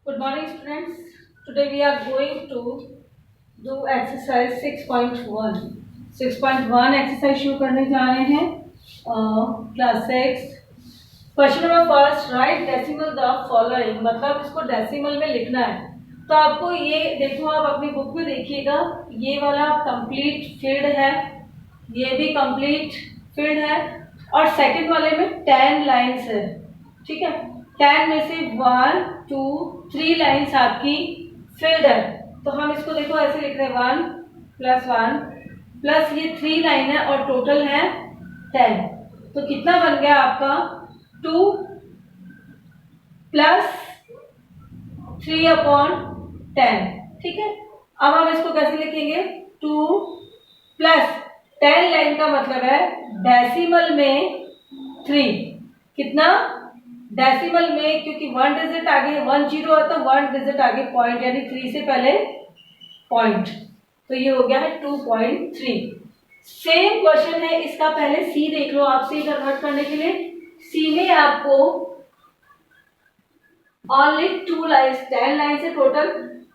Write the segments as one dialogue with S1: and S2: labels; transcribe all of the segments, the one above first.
S1: Good morning, students. Today we are going to do exercise 6.1. 6.1 exercise शुरू करने जा रहे हैं class 6. Question number first, right decimal the following. मतलब इसको डेसिमल में लिखना है. तो आपको ये देखो, आप अपनी बुक में देखिएगा, ये वाला कंप्लीट फिल्ड है, ये भी कंप्लीट फिल्ड है, और सेकंड वाले में 10 लाइन्स है. ठीक है, 10 में से 1 2 3 लाइन्स आपकी फिल्ड है. तो हम इसको देखो ऐसे लिख रहे हैं 1 प्लस ये 3 लाइन है और टोटल है 10. तो कितना बन गया आपका 2 प्लस 3/10. ठीक है, अब हम इसको कैसे लिखेंगे 2 प्लस 10 लाइन का मतलब है डेसिमल में 3. कितना डेसिमल में, क्योंकि 1 डिजिट आगे 1 0 है तो 1 डिजिट आगे पॉइंट, यानी 3 से पहले पॉइंट. तो ये हो गया है 2.3. सेम क्वेश्चन है इसका, पहले सी देख लो. आप सी कन्वर्ट करने के लिए सी में आपको ओनली 2 लाइन्स, 10 लाइन से टोटल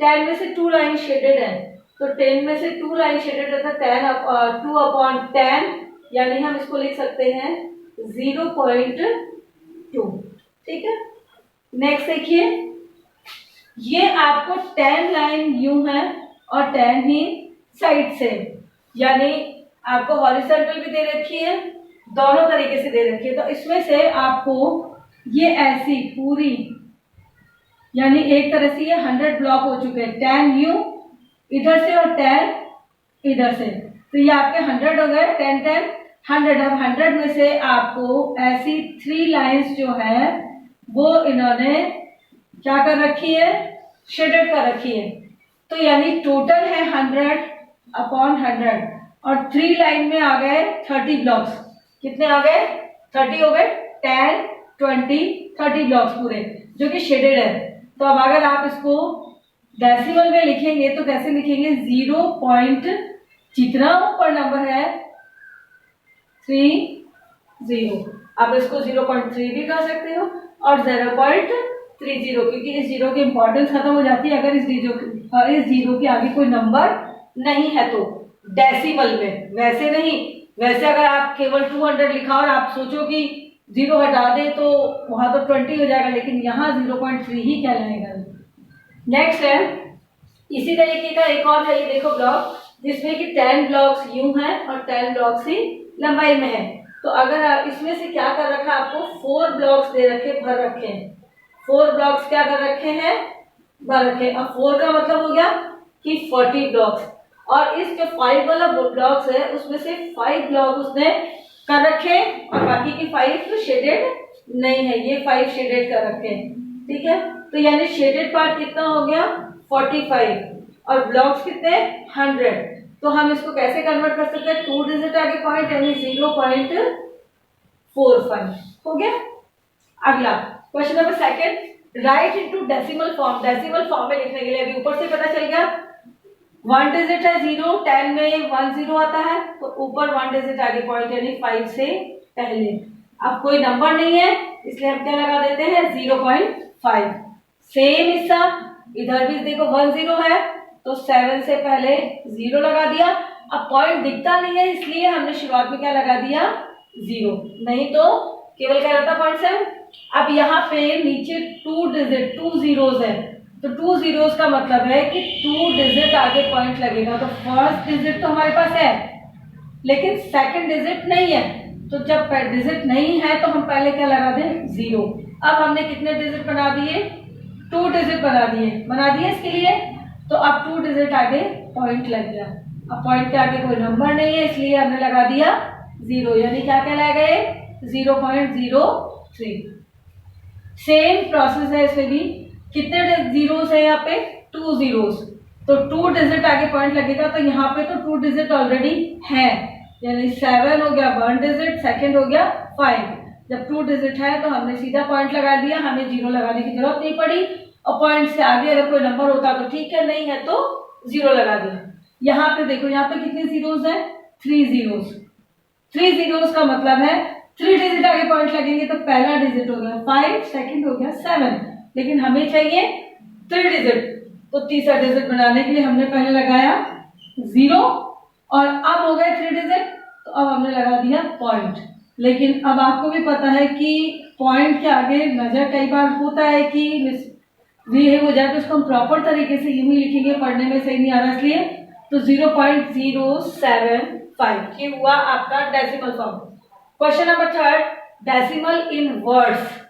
S1: 10 में से 2 लाइन शेडेड है. तो 10 में से 2 लाइन शेडेड है तो 2/10, यानी हम इसको लिख सकते हैं 0.2. ठीक है, नेक्स्ट देखिए, ये आपको 10 लाइन यूं है और 10 ही साइड से, यानी आपको हॉरिजॉन्टल भी दे रखी है, दोनों तरीके से दे रखी है. तो इसमें से आपको ये ऐसी पूरी, यानी एक तरह से ये 100 ब्लॉक हो चुके हैं. 10 यूं इधर से और 10 इधर से, तो ये आपके 100 हो गए. 10 10 100. अब 100 में से आपको ऐसी 3 लाइंस जो है वो इन्होंने क्या कर रखी है, शेडेड कर रखी है. तो यानी टोटल है 100/100 और 3 लाइन में आ गए 30 ब्लॉक्स. कितने आ गए 30 हो गए. 10 20 30 ब्लॉक्स पूरे जो कि शेडेड है. तो अब अगर आप इसको डेसिमल में लिखेंगे तो कैसे लिखेंगे 0. जितना ऊपर नंबर है 30, आप इसको 0.3 भी कर सकते हो और 0.30, क्योंकि इस जीरो की इंपॉर्टेंस खत्म हो जाती है अगर इस जीरो के आगे कोई नंबर नहीं है तो. डेसिमल में वैसे नहीं, वैसे अगर आप केवल 200 लिखा और आप सोचो कि 0 हटा दे तो वहां तो 20 हो जाएगा, लेकिन यहाँ 0.3 ही कहलाएगा. नेक्स्ट है इसी तरीके का एक और है, ये देखो ब्लॉक, जिसमें कि 10 ब्लॉक्स यूं है और 10 ब्लॉक्स ही लंबाई में है. तो अगर इसमें से क्या कर रखा है, आपको 4 ब्लॉक्स दे रखे, भर रखे हैं. 4 ब्लॉक्स क्या कर रखे हैं, भर रखे. अब 4 का मतलब हो गया कि 40 ब्लॉक्स, और इस जो 5 वाला ब्लॉक्स है उसमें से 5 ब्लॉक उसने कर रखे और बाकी की 5 तो शेडेड नहीं है, ये 5 शेडेड कर रखे हैं. ठीक है, तो यानी शेडेड पार्ट कितना हो गया 45 और ब्लॉक्स कितने 100. तो हम इसको कैसे कन्वर्ट कर सकते हैं, 2 डिजिट आगे पॉइंट, यानी 0.45 हो गया. अगला question number second, right into decimal form. Decimal form में लिखने के लिए अभी ऊपर से पता चल गया 1 डिजिट है 0, 10 में 1 0 आता है तो ऊपर 1 डिजिट आगे पॉइंट, यानी 5 से पहले. अब कोई नंबर नहीं है इसलिए हम क्या लगा देते हैं 0.5. सेम हिस्सा इधर भी देखो 1 0 है तो 7 से पहले 0 लगा दिया. अब पॉइंट दिखता नहीं है इसलिए हमने शुरुआत में क्या लगा दिया 0, नहीं तो केवल क्या रहता पॉइंट 7. अब यहाँ पे नीचे 2 डिजिट 2 जीरोस है, तो 2 जीरोस का मतलब है कि 2 डिजिट आगे पॉइंट लगेगा. तो फर्स्ट डिजिट तो हमारे पास है लेकिन सेकंड डिजिट नहीं है, तो जब डिजिट नहीं है तो हम पहले क्या लगा दें 0. अब हमने कितने डिजिट बना दिए 2 डिजिट बना दिए इसके लिए. तो अब 2 डिजिट आगे पॉइंट लग गया. अब पॉइंट के आगे कोई नंबर नहीं है इसलिए हमने लगा दिया 0, यानी क्या कहलाएगा ये 0.03. सेम प्रोसेस है इसमें भी. कितने जीरोस है यहाँ पे 2 जीरोस, तो 2 डिजिट आगे पॉइंट लगेगा. तो यहाँ पे तो 2 डिजिट ऑलरेडी है, यानी 7 हो गया 1 डिजिट, सेकंड हो गया 5. जब 2 डिजिट है तो हमने सीधा पॉइंट लगा दिया, हमें 0 लगाने की जरूरत नहीं पड़ी. और पॉइंट से आगे अगर कोई नंबर होता तो ठीक है, नहीं है तो 0 लगा दिया. यहाँ पे देखो, यहाँ पे कितने जीरोस है 3 जीरोस. 3 जीरोस का मतलब है 3 डिजिट आगे पॉइंट लगेंगे तो पहला डिजिट हो गया 5, सेकंड हो गया 7, लेकिन हमें चाहिए 3 डिजिट, तो तीसरा डिजिट बनाने के लिए हमने पहले लगाया 0 और अब हो गए 3 डिजिट, तो अब हमने लगा दिया पॉइंट। लेकिन अब आपको भी पता है कि पॉइंट के आगे मेजर कई बार होता है कि मिसबिहेव हो जाए, तो उसको हम प्रॉपर तरीके से यूं ही लिखेंगे, पढ़ने में सही नहीं आ रहा इसलिए। तो 0.075 ये हुआ आपका decimal form. Question number 3, decimal in words.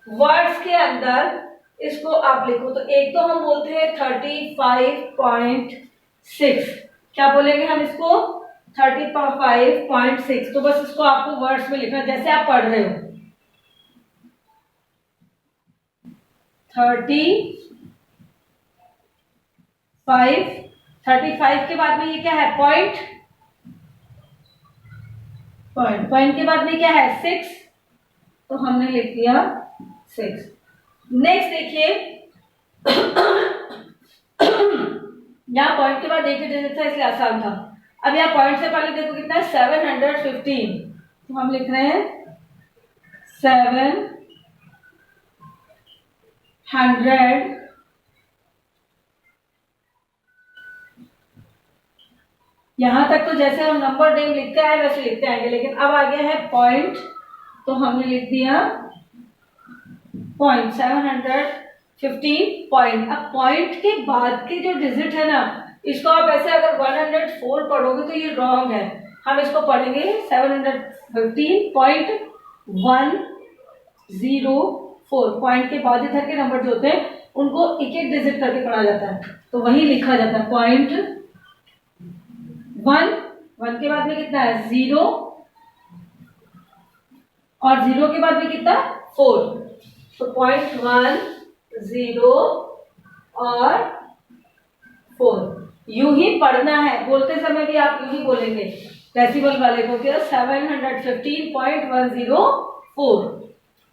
S1: Words के अंदर इसको आप लिखो, तो एक तो हम बोलते हैं 35.6, क्या बोलेंगे हम इसको 35.6, तो बस इसको आपको वर्ड्स में लिखना जैसे आप पढ़ रहे हो। 35 के बाद में ये क्या है, पॉइंट, पॉइंट के बाद में क्या है 6, तो हमने लिख दिया 6। नेक्स्ट देखिए यहाँ पॉइंट के बाद देखिए डिजिट था इसलिए आसान था। अब यहाँ पॉइंट से पहले देखो कितना है 715, तो हम लिख रहे हैं 700। यहां तक तो जैसे हम नंबर नेम लिखते हैं वैसे लिखते आएंगे, लेकिन अब आ गया है पॉइंट, तो हमने लिख दिया पॉइंट 715 पॉइंट। अब पॉइंट के बाद के जो डिजिट है ना, इसको आप ऐसे अगर 104 पढ़ोगे तो ये रॉन्ग है। हम इसको पढ़ेंगे 715.104। पॉइंट के बाद इधर के नंबर जो होते हैं उनको एक एक डिजिट करके पढ़ा जाता है, तो वही लिखा जाता है पॉइंट 1। 1 के बाद में कितना है 0 और 0 के बाद में कितना 4, तो 0.10 और 4 यूं ही पढ़ना है। बोलते समय भी आप यूं ही बोलेंगे डेसिमल वाले को कि 715.104।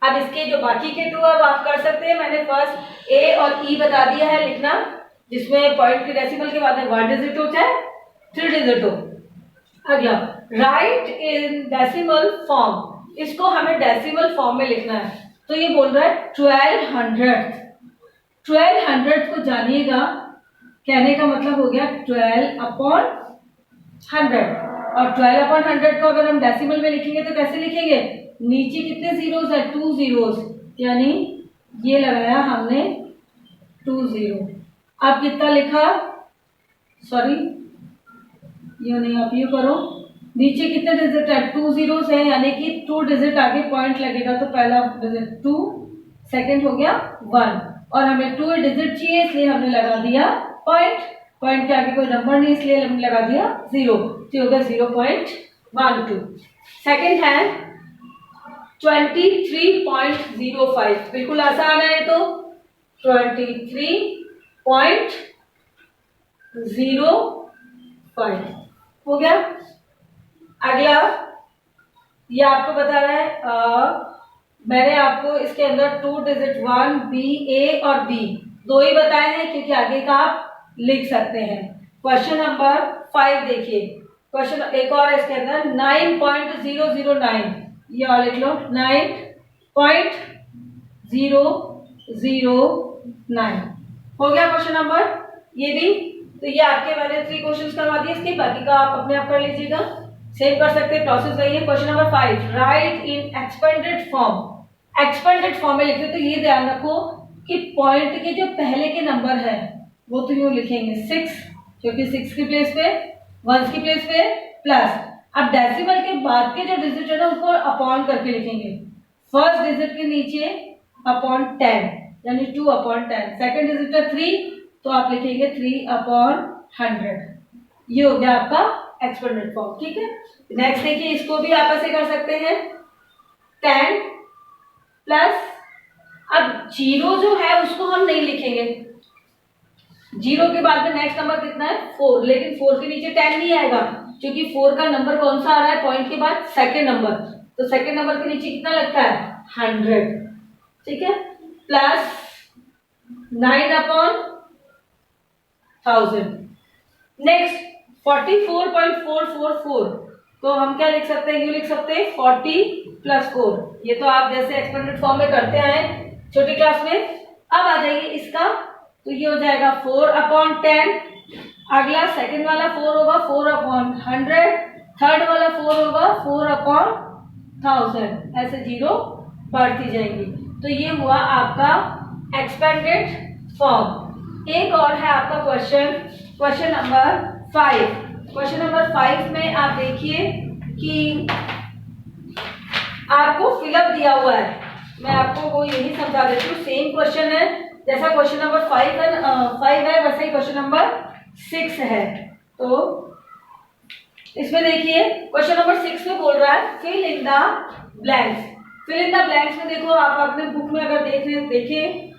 S1: अब इसके जो बाकी के टू अब आप कर सकते हैं। मैंने फर्स्ट ए और ई बता दिया है लिखना, जिसमें पॉइंट के डेसिमल के बाद में 1 डिजिट हो चाहे 3 डिजिट हो। अगला राइट इन डेसिमल फॉर्म, इसको हमें डेसिमल फॉर्म में लिखना है। तो ये बोल रहा है 1200 को जानिएगा, कहने का मतलब हो गया 12/100। और 12/100 को अगर हम डेसिमल में लिखेंगे तो कैसे लिखेंगे, नीचे कितने जीरोस है 2 जीरोस, यानी ये लगाया हमने 2 जीरो। अब कितना लिखा, सॉरी ये नहीं, आप ये करो, नीचे कितने डिजिट है 2 जीरोस है, यानी कि 2 डिजिट आगे पॉइंट लगेगा, तो पहला डिजिट 2, सेकंड हो गया 1 और हमें 2 डिजिट चाहिए इसलिए हमने लगा दिया पॉइंट। पॉइंट के आगे कोई नंबर नहीं इसलिए हमने लगा दिया 0, तो हो गया 0.12। सेकंड है 23.05, बिल्कुल आसान है तो 23.05 हो गया। अगला ये आपको बता रहा है मैंने आपको इसके अंदर 2 डिजिट 1 बी ए और बी दो ही बताए हैं क्योंकि आगे का आप लिख सकते हैं। क्वेश्चन नंबर 5 देखिए, क्वेश्चन एक और है इसके अंदर 9.009, ये और लिख लो 9.009 हो गया क्वेश्चन नंबर ये भी। तो ये आपके मैंने 3 क्वेश्चंस करवा दिए, इसके बाकी का आप अपने आप कर लीजिएगा, सेव कर सकते हैं, प्रोसेस वही है। क्वेश्चन नंबर 5 राइट इन एक्सपेंडेड फॉर्म, एक्सपेंडेड फॉर्म में लिखते तो ये ध्यान रखो कि पॉइंट के जो पहले के नंबर है वो तो यूं लिखेंगे 6, क्योंकि 6 की प्लेस पे 1 की प्लेस पे प्लस। अब डेसिमल के बाद के जो डिजिट है ना उसको अपॉन करके लिखेंगे, फर्स्ट डिजिट के नीचे अपॉन 10 यानी 2/10, सेकंड डिजिट है 3 तो आप लिखेंगे 3/100। ये हो गया आपका एक्सपेंडेड फॉर्म, ठीक है। नेक्स्ट देखिए, इसको भी आप ऐसे कर सकते हैं 10 प्लस, अब 0 जो है उसको हम नहीं लिखेंगे, 0 के बाद में नेक्स्ट नंबर कितना है 4, लेकिन 4 के नीचे 10 नहीं आएगा क्योंकि 4 का नंबर कौन सा आ रहा है पॉइंट के बाद, सेकंड नंबर, तो सेकंड नंबर के नीचे कितना लगता है 100, ठीक है। प्लस 9/1000। नेक्स्ट 44.444, तो हम क्या लिख सकते हैं, ये लिख सकते हैं 40 + 4। ये तो आप जैसे एक्सपेंडेड फॉर्म में करते आए छोटी क्लास में। अब आ जाइए इसका तो ये हो जाएगा 4/10। अगला सेकंड वाला 4 होगा 4/100, थर्ड वाला 4 होगा 4/1000, ऐसे जीरो बढ़ती जाएंगी। तो ये हुआ आपका एक्सपेंडेड फॉर्म। एक और है आपका क्वेश्चन नंबर 5। क्वेश्चन नंबर 5 में आप देखिए कि आपको फिलअप दिया हुआ है। मैं आपको वो यही समझा देती हूँ। सेम क्वेश्चन है, जैसा क्वेश्चन नंबर 5 है वैसे ही क्वेश्चन नंबर 6 है। तो इसमें देखिए क्वेश्चन नंबर 6 में बोल रहा है fill in the blanks. Fill in the blanks में देखो, आप अपने बुक में अगर देखें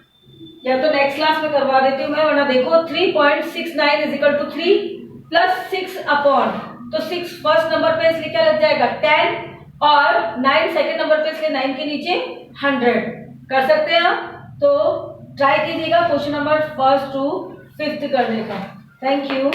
S1: या तो नेक्स्ट क्लास में करवा देती हूँ मैं, वरना देखो 3.69 = 3 + 6 अपॉन, तो 6 फर्स्ट नंबर पे इसलिए क्या लग जाएगा 10 और 9 सेकंड नंबर पे इसलिए 9 के नीचे 100 कर सकते हैं आप। तो ट्राई कीजिएगा क्वेश्चन नंबर 1 to 5 करने का। Thank you.